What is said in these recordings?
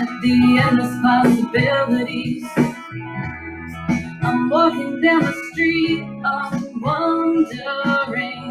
at the endless possibilities. I'm walking down the street, I'm wondering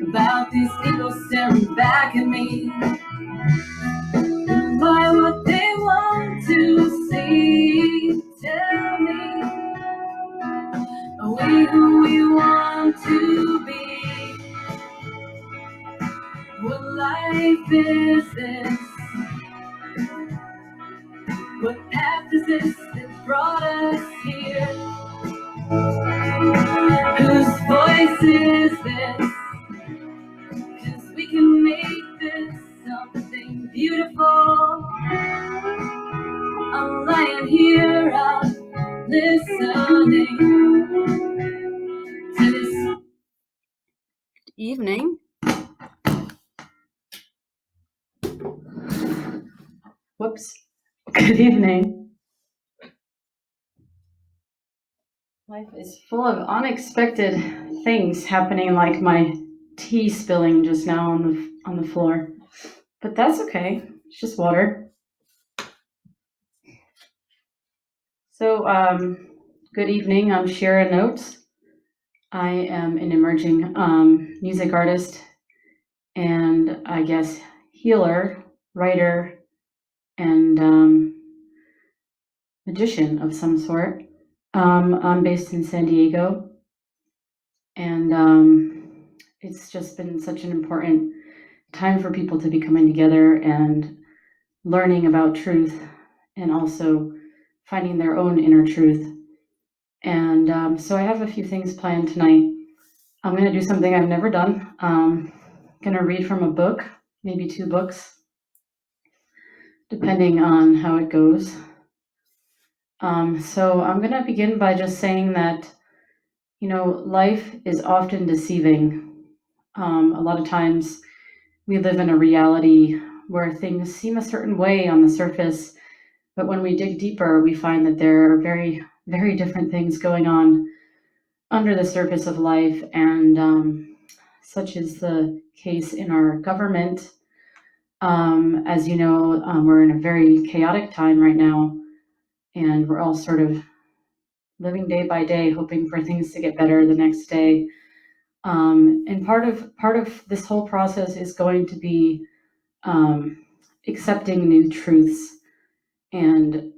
about these people staring back at me. Am I what they want to see? Tell me, are we who we want to be? What life is this? What path is this that brought us here? Whose voice is this? 'Cause we can make this something beautiful. I'm lying here, I'm listening to this evening. Good evening. Life is full of unexpected things happening, like my tea spilling just now on the floor. But that's okay. It's just water. So, good evening. I'm Shira Notes. I am an emerging music artist and, I guess, healer, writer, and magician of some sort. I'm based in San Diego, and it's just been such an important time for people to be coming together and learning about truth, and also finding their own inner truth. And so I have a few things planned tonight. I'm going to do something I've never done. I'm going to read from a book, maybe 2 books, depending on how it goes. So I'm going to begin by just saying that, life is often deceiving. A lot of times we live in a reality where things seem a certain way on the surface, but when we dig deeper, we find that there are very, very different things going on under the surface of life, and such is the case in our government. As you know, we're in a very chaotic time right now, and we're all sort of living day by day, hoping for things to get better the next day. And part of this whole process is going to be accepting new truths and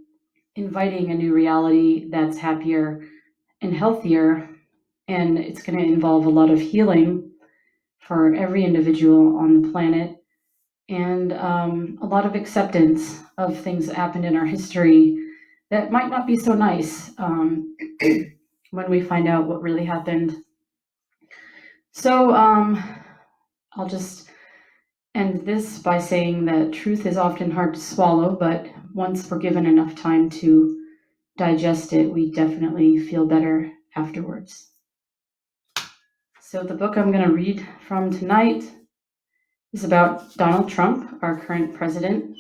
inviting a new reality that's happier and healthier. And it's going to involve a lot of healing for every individual on the planet, and a lot of acceptance of things that happened in our history that might not be so nice when we find out what really happened. So I'll just end this by saying that truth is often hard to swallow, but once we're given enough time to digest it, we definitely feel better afterwards. So the book I'm going to read from tonight is about Donald Trump, our current president.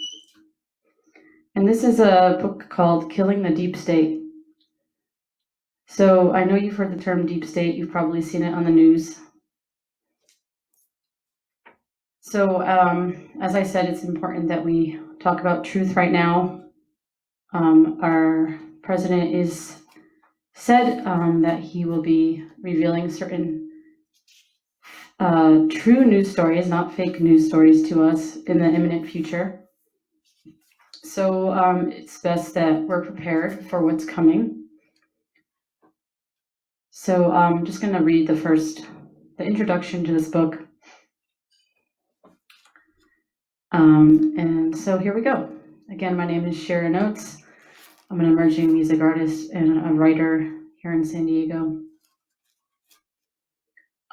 And this is a book called Killing the Deep State. So I know you've heard the term deep state. You've probably seen it on the news. So as I said, it's important that we talk about truth right now. Our president is said that he will be revealing certain true news stories, not fake news stories, to us in the imminent future. So it's best that we're prepared for what's coming. So I'm just going to read the introduction to this book. And so here we go. Again, my name is Shira Notes. I'm an emerging music artist and a writer here in San Diego.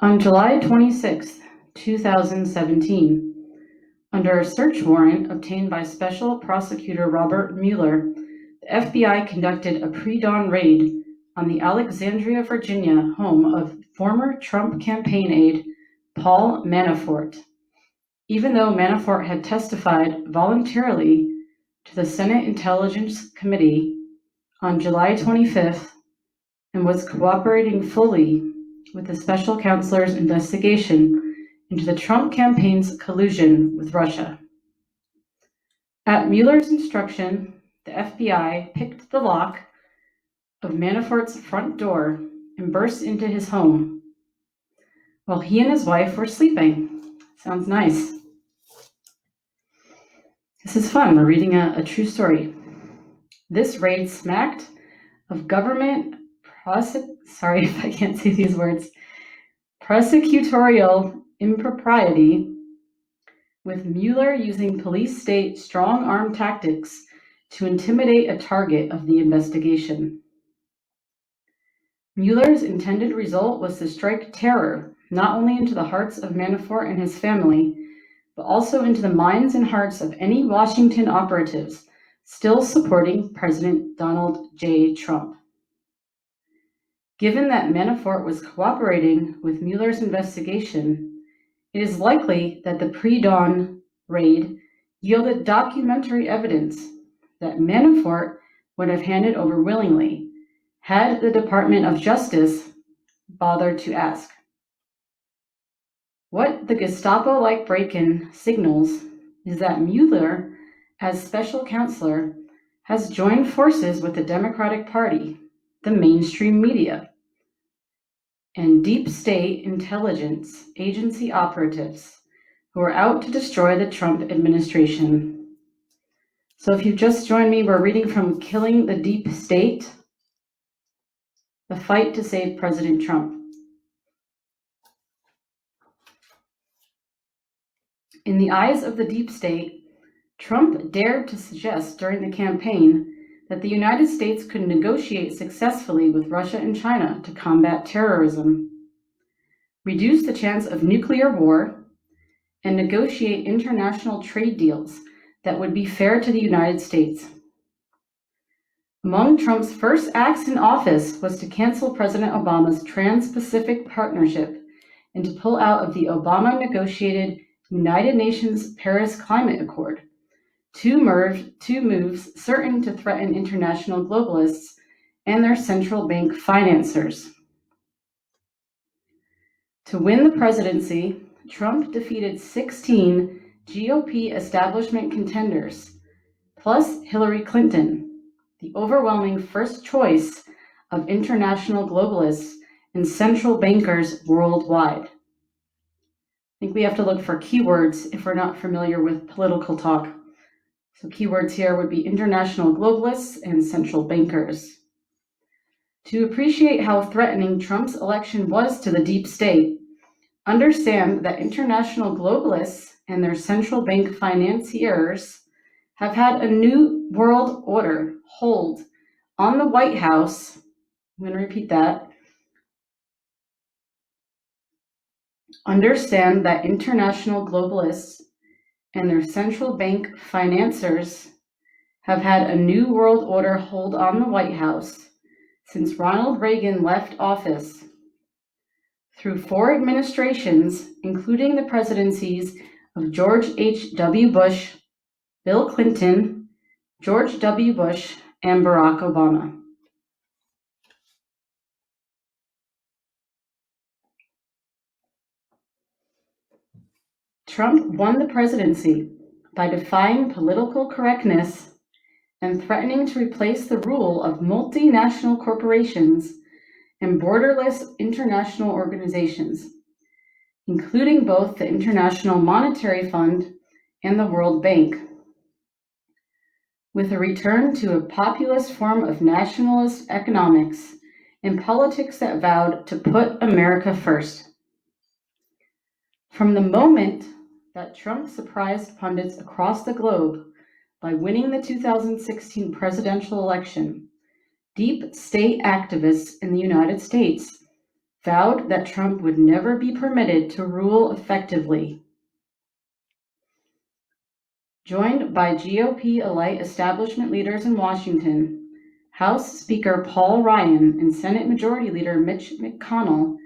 On July 26, 2017, under a search warrant obtained by Special Prosecutor Robert Mueller, the FBI conducted a pre-dawn raid on the Alexandria, Virginia home of former Trump campaign aide Paul Manafort. Even though Manafort had testified voluntarily to the Senate Intelligence Committee on July 25th and was cooperating fully with the special counselor's investigation into the Trump campaign's collusion with Russia. At Mueller's instruction, the FBI picked the lock of Manafort's front door and burst into his home while he and his wife were sleeping. Sounds nice. This is fun. We're reading a true story. This raid smacked of government sorry if I can't say these words, prosecutorial impropriety, with Mueller using police state strong-arm tactics to intimidate a target of the investigation. Mueller's intended result was to strike terror not only into the hearts of Manafort and his family, but also into the minds and hearts of any Washington operatives still supporting President Donald J. Trump. Given that Manafort was cooperating with Mueller's investigation, it is likely that the pre-dawn raid yielded documentary evidence that Manafort would have handed over willingly had the Department of Justice bothered to ask. What the Gestapo-like break-in signals is that Mueller, as special counselor, has joined forces with the Democratic Party, the mainstream media, and deep state intelligence agency operatives who are out to destroy the Trump administration. So if you've just joined me, we're reading from Killing the Deep State, The Fight to Save President Trump. In the eyes of the deep state, Trump dared to suggest during the campaign that the United States could negotiate successfully with Russia and China to combat terrorism, reduce the chance of nuclear war, and negotiate international trade deals that would be fair to the United States. Among Trump's first acts in office was to cancel President Obama's Trans-Pacific Partnership and to pull out of the Obama-negotiated United Nations Paris Climate Accord, two moves certain to threaten international globalists and their central bank financiers. To win the presidency, Trump defeated 16 GOP establishment contenders, plus Hillary Clinton, the overwhelming first choice of international globalists and central bankers worldwide. I think we have to look for keywords if we're not familiar with political talk. So keywords here would be international globalists and central bankers. To appreciate how threatening Trump's election was to the deep state, understand that international globalists and their central bank financiers have had a new world order hold on the White House. I'm going to repeat that. Understand that international globalists and their central bank financiers have had a new world order hold on the White House since Ronald Reagan left office, through 4 administrations, including the presidencies of George H.W. Bush, Bill Clinton, George W. Bush, and Barack Obama. Trump won the presidency by defying political correctness and threatening to replace the rule of multinational corporations and borderless international organizations, including both the International Monetary Fund and the World Bank, with a return to a populist form of nationalist economics and politics that vowed to put America first. From the moment that Trump surprised pundits across the globe by winning the 2016 presidential election, deep state activists in the United States vowed that Trump would never be permitted to rule effectively. Joined by GOP-elite establishment leaders in Washington, House Speaker Paul Ryan and Senate Majority Leader Mitch McConnell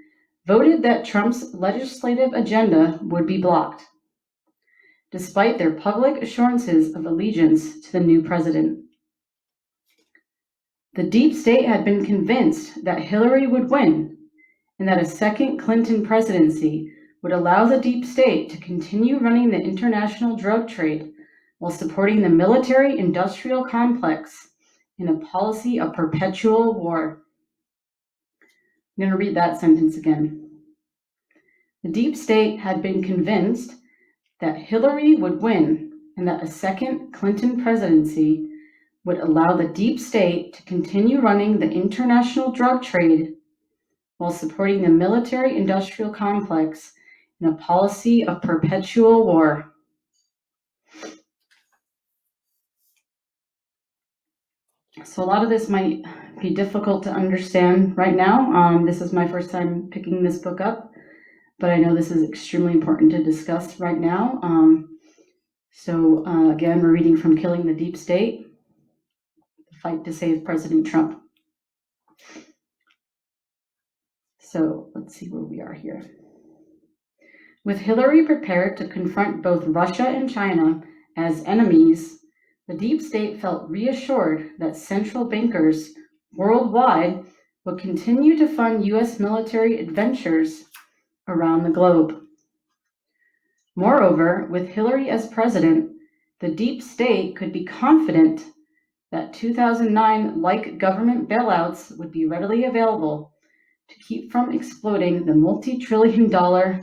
voted that Trump's legislative agenda would be blocked, despite their public assurances of allegiance to the new president. The deep state had been convinced that Hillary would win and that a second Clinton presidency would allow the deep state to continue running the international drug trade while supporting the military-industrial complex in a policy of perpetual war. I'm going to read that sentence again. The deep state had been convinced that Hillary would win and that a second Clinton presidency would allow the deep state to continue running the international drug trade while supporting the military-industrial complex in a policy of perpetual war. So a lot of this might be difficult to understand right now. This is my first time picking this book up, but I know this is extremely important to discuss right now. Again, we're reading from Killing the Deep State, The Fight to Save President Trump. So let's see where we are here. With Hillary prepared to confront both Russia and China as enemies, the deep state felt reassured that central bankers worldwide would continue to fund U.S. military adventures around the globe. Moreover, with Hillary as president, the deep state could be confident that 2009-like government bailouts would be readily available to keep from exploding the multi-trillion-dollar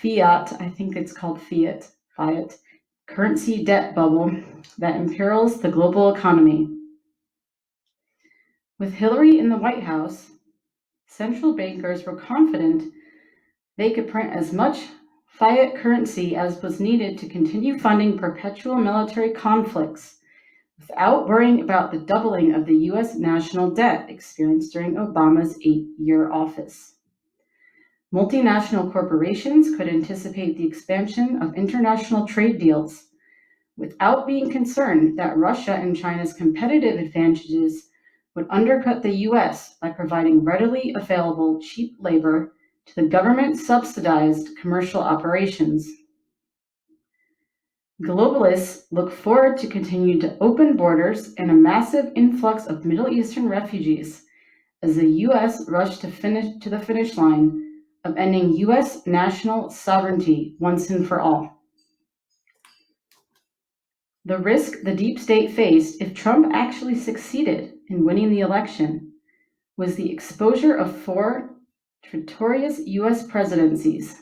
fiat, I think it's called fiat, currency debt bubble that imperils the global economy. With Hillary in the White House, central bankers were confident they could print as much fiat currency as was needed to continue funding perpetual military conflicts without worrying about the doubling of the U.S. national debt experienced during Obama's 8-year office. Multinational corporations could anticipate the expansion of international trade deals without being concerned that Russia and China's competitive advantages would undercut the U.S. by providing readily available cheap labor to the government-subsidized commercial operations. Globalists look forward to continued open borders and a massive influx of Middle Eastern refugees as the U.S. rushed to the finish line of ending U.S. national sovereignty once and for all. The risk the deep state faced if Trump actually succeeded in winning the election was the exposure of 4 traitorous U.S. presidencies.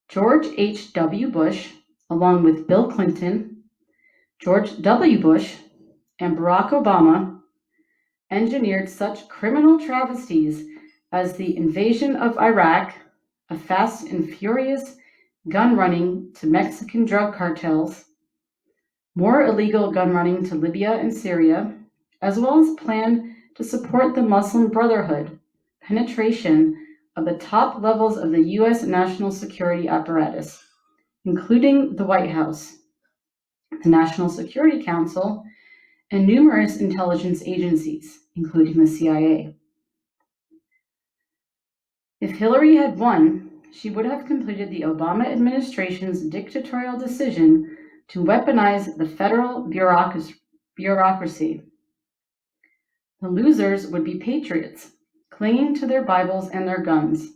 George H.W. Bush, along with Bill Clinton, George W. Bush, and Barack Obama, engineered such criminal travesties as the invasion of Iraq, a fast and furious gun running to Mexican drug cartels, more illegal gun running to Libya and Syria, as well as plan to support the Muslim Brotherhood, penetration of the top levels of the U.S. national security apparatus, including the White House, the National Security Council, and numerous intelligence agencies, including the CIA. If Hillary had won, she would have completed the Obama administration's dictatorial decision to weaponize the federal bureaucracy. The losers would be patriots, clinging to their Bibles and their guns,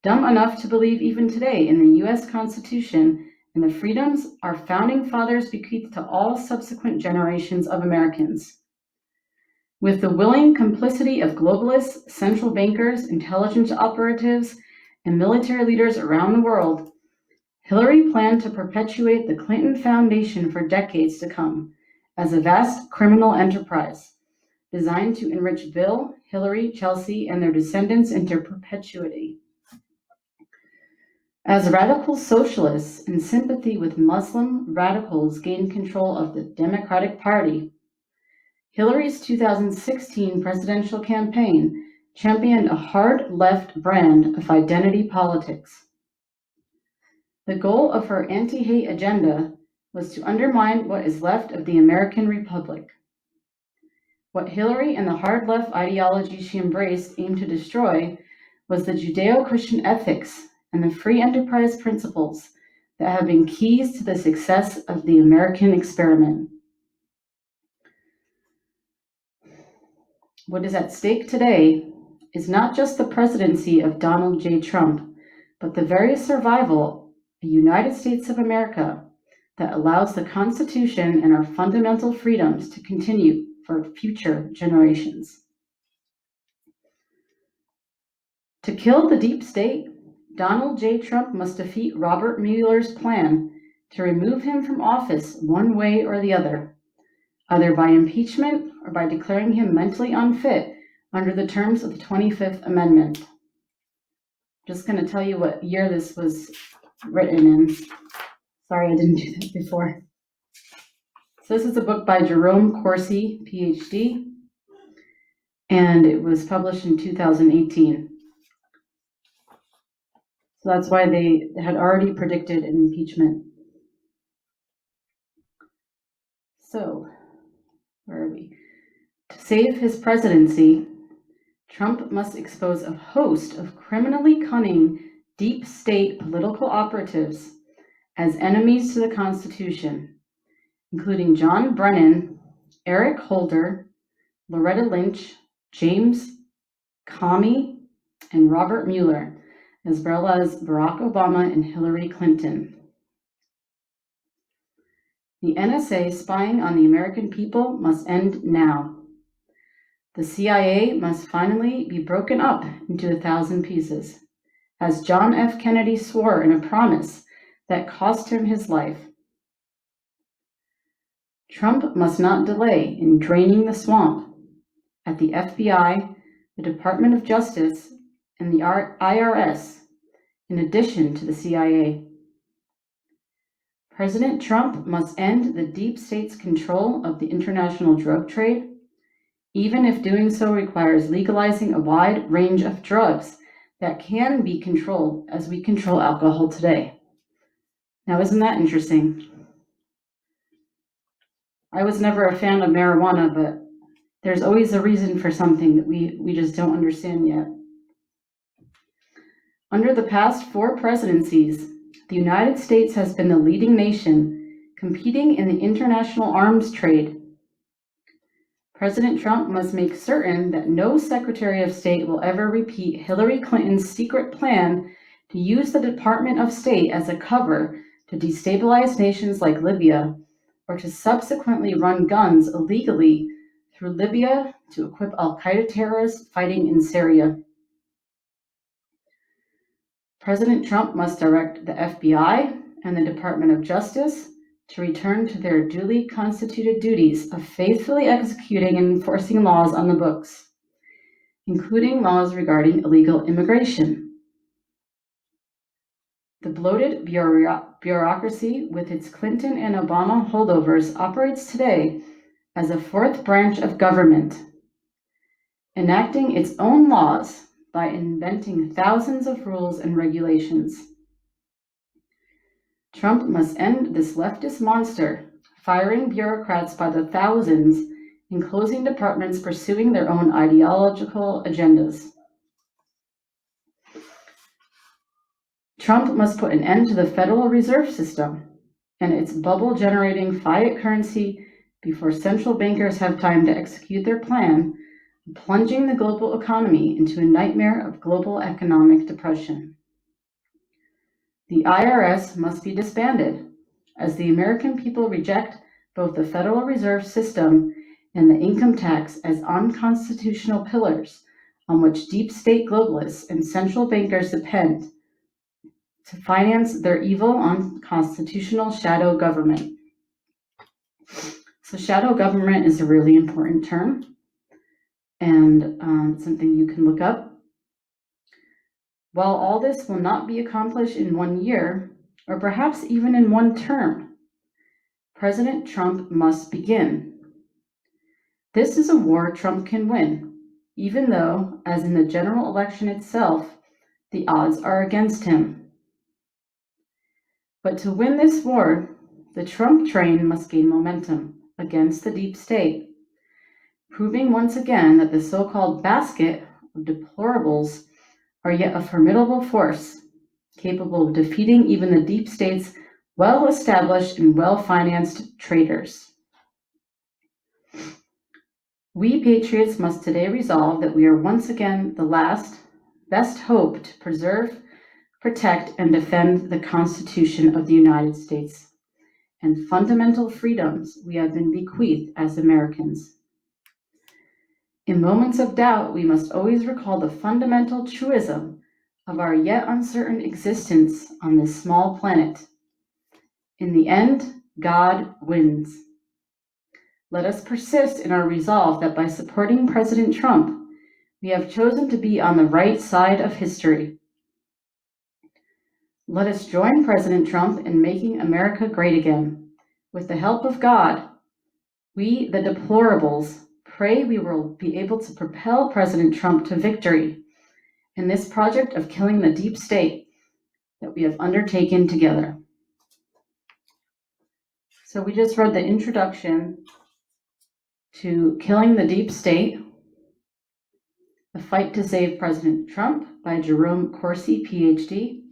dumb enough to believe even today in the U.S. Constitution and the freedoms our founding fathers bequeathed to all subsequent generations of Americans. With the willing complicity of globalists, central bankers, intelligence operatives, and military leaders around the world, Hillary planned to perpetuate the Clinton Foundation for decades to come as a vast criminal enterprise designed to enrich Bill, Hillary, Chelsea, and their descendants into perpetuity. As radical socialists in sympathy with Muslim radicals gained control of the Democratic Party, Hillary's 2016 presidential campaign championed a hard left brand of identity politics. The goal of her anti-hate agenda was to undermine what is left of the American Republic. What Hillary and the hard left ideology she embraced aimed to destroy was the Judeo-Christian ethics and the free enterprise principles that have been keys to the success of the American experiment. What is at stake today is not just the presidency of Donald J. Trump, but the very survival of the United States of America, that allows the Constitution and our fundamental freedoms to continue for future generations. To kill the deep state, Donald J. Trump must defeat Robert Mueller's plan to remove him from office one way or the other, either by impeachment or by declaring him mentally unfit under the terms of the 25th Amendment. Just going to tell you what year this was written in. Sorry, I didn't do that before. So this is a book by Jerome Corsi, PhD, and it was published in 2018. So that's why they had already predicted an impeachment. So, where are we? To save his presidency, Trump must expose a host of criminally cunning deep state political operatives as enemies to the Constitution, including John Brennan, Eric Holder, Loretta Lynch, James Comey, and Robert Mueller, as well as Barack Obama and Hillary Clinton. The NSA spying on the American people must end now. The CIA must finally be broken up into 1,000 pieces, as John F. Kennedy swore in a promise that cost him his life. Trump must not delay in draining the swamp at the FBI, the Department of Justice, and the IRS, in addition to the CIA. President Trump must end the deep state's control of the international drug trade, even if doing so requires legalizing a wide range of drugs that can be controlled as we control alcohol today. Now, isn't that interesting? I was never a fan of marijuana, but there's always a reason for something that we just don't understand yet. Under the past 4 presidencies, the United States has been the leading nation competing in the international arms trade. President Trump must make certain that no Secretary of State will ever repeat Hillary Clinton's secret plan to use the Department of State as a cover to destabilize nations like Libya, or to subsequently run guns illegally through Libya to equip al-Qaeda terrorists fighting in Syria. President Trump must direct the FBI and the Department of Justice to return to their duly constituted duties of faithfully executing and enforcing laws on the books, including laws regarding illegal immigration. The bloated bureaucracy with its Clinton and Obama holdovers operates today as a 4th branch of government, enacting its own laws by inventing thousands of rules and regulations. Trump must end this leftist monster, firing bureaucrats by the thousands and closing departments pursuing their own ideological agendas. Trump must put an end to the Federal Reserve System and its bubble-generating fiat currency before central bankers have time to execute their plan, plunging the global economy into a nightmare of global economic depression. The IRS must be disbanded, as the American people reject both the Federal Reserve System and the income tax as unconstitutional pillars on which deep state globalists and central bankers depend to finance their evil, unconstitutional shadow government. So shadow government is a really important term, and something you can look up. While all this will not be accomplished in 1 year, or perhaps even in 1 term, President Trump must begin. This is a war Trump can win, even though, as in the general election itself, the odds are against him. But to win this war, the Trump train must gain momentum against the deep state, proving once again that the so-called basket of deplorables are yet a formidable force, capable of defeating even the deep state's well-established and well-financed traitors. We patriots must today resolve that we are once again the last, best hope to preserve, protect, and defend the Constitution of the United States, and fundamental freedoms we have been bequeathed as Americans. In moments of doubt, we must always recall the fundamental truism of our yet uncertain existence on this small planet. In the end, God wins. Let us persist in our resolve that by supporting President Trump, we have chosen to be on the right side of history. Let us join President Trump in making America great again. With the help of God, we, the deplorables, pray we will be able to propel President Trump to victory in this project of killing the deep state that we have undertaken together. So we just read the introduction to Killing the Deep State, The Fight to Save President Trump by Jerome Corsi, PhD.